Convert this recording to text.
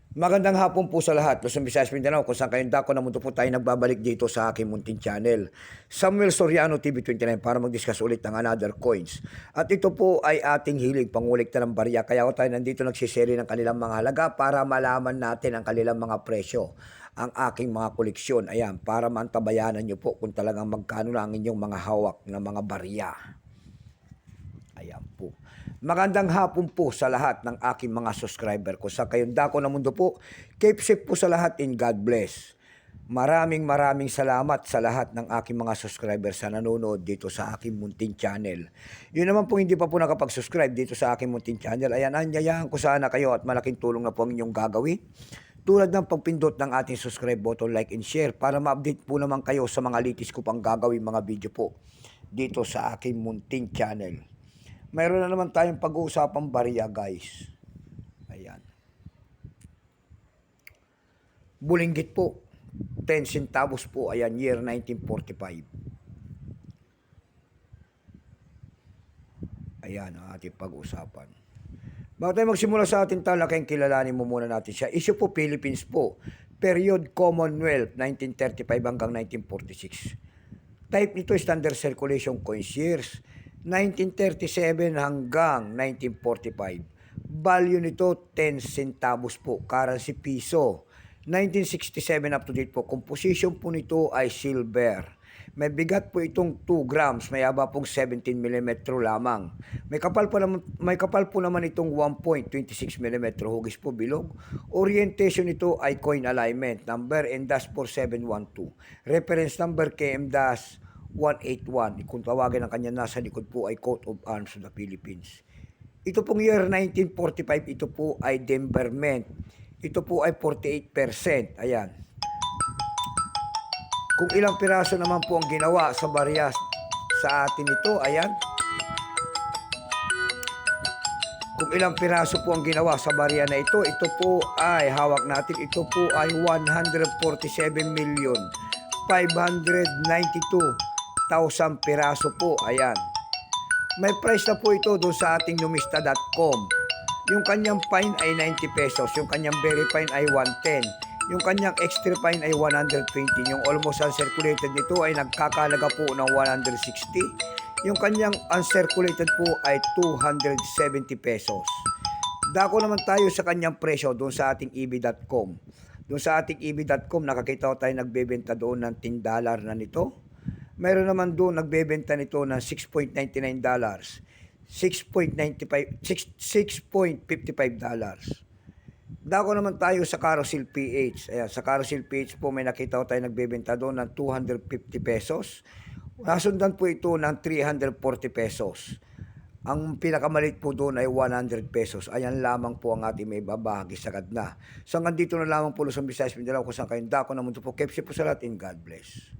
Magandang hapon po sa lahat. Luzon, Visayas, Mindanao, kung saan kayong dako na mundo po tayo nagbabalik dito sa aking munting channel. Samuel Soriano TV29 para mag-discuss ulit ng another coins. At ito po ay ating hilig pangulikta ng barya. Kaya ako tayo nandito nagsiseri ng kanilang mga halaga para malaman natin ang kanilang mga presyo. Ang aking mga koleksyon. Ayan, para mantabayanan nyo po kung talagang magkano na ang inyong mga hawak na mga barya. Ayan po. Magandang hapon po sa lahat ng aking mga subscriber ko. Sa kayong dako na mundo po, keep safe po sa lahat and God bless. Maraming salamat sa lahat ng aking mga subscriber sa nanonood dito sa aking munting channel. Yun naman po hindi pa po nakapag-subscribe dito sa aking munting channel. Ayan, anyayahan ko sana kayo at malaking tulong na po ang inyong gagawin. Tulad ng pagpindot ng ating subscribe button, like and share para ma-update po naman kayo sa mga latest ko pang gagawin mga video po dito sa aking munting channel. Mayroon na naman tayong pag-uusapang barya, guys. Ayan. Bulinggit po. 10 centavos po. Ayan, year 1945. Ayan ang ating pag-usapan. Bago tayo magsimula sa ating talakay, kilalanin mo muna natin siya. Issue po Philippines po. Period Commonwealth, 1935 hanggang 1946. Type nito standard circulation coins years. 1937 hanggang 1945. Value nito 10 centavos po. Currency piso. 1967 up to date po. Composition po nito ay silver. May bigat po itong 2 grams. May haba pong 17 mm lamang. May kapal po naman itong 1.26 mm. Hugis po bilog. Orientation nito ay coin alignment. Number N-4712. Reference number KM- 181. Kung tawagin ang kanya nasa likod po ay Coat of Arms of the Philippines. Ito pong year 1945, ito po ay Denver Mint. Ito po ay 48%. Ayan. Kung ilang piraso naman po ang ginawa sa barya sa atin ito, ayan. Kung ilang piraso po ang ginawa sa barya na ito po ay hawak natin. Ito po ay 147,592,000 piraso po. Ayan. May price na po ito doon sa ating numista.com. Yung kanyang fine ay 90 pesos. Yung kanyang very fine ay 110. Yung kanyang extra fine ay 120. Yung almost uncirculated nito ay nagkakalaga po ng 160. Yung kanyang uncirculated po ay 270 pesos. Dako naman tayo sa kanyang presyo doon sa ating eb.com. Doon sa ating eb.com nakakita ko tayo nagbebenta doon ng $10 na nito. Mayroon naman doon nagbebenta nito ng $6.99, $6.55. Dako naman tayo sa Carousel PH. Ayan, sa Carousel PH po may nakita ko tayo nagbebenta doon ng 250 pesos. Nasundan po ito ng 340 pesos. Ang pinakamalit po doon ay 100 pesos. Ayan lamang po ang ating may babahagi sagad na. So hanggang dito na lamang po Luzon, Visayas, Mindanao kung saan kayong dako na mundo po. Keep safe po sa lahat and God bless.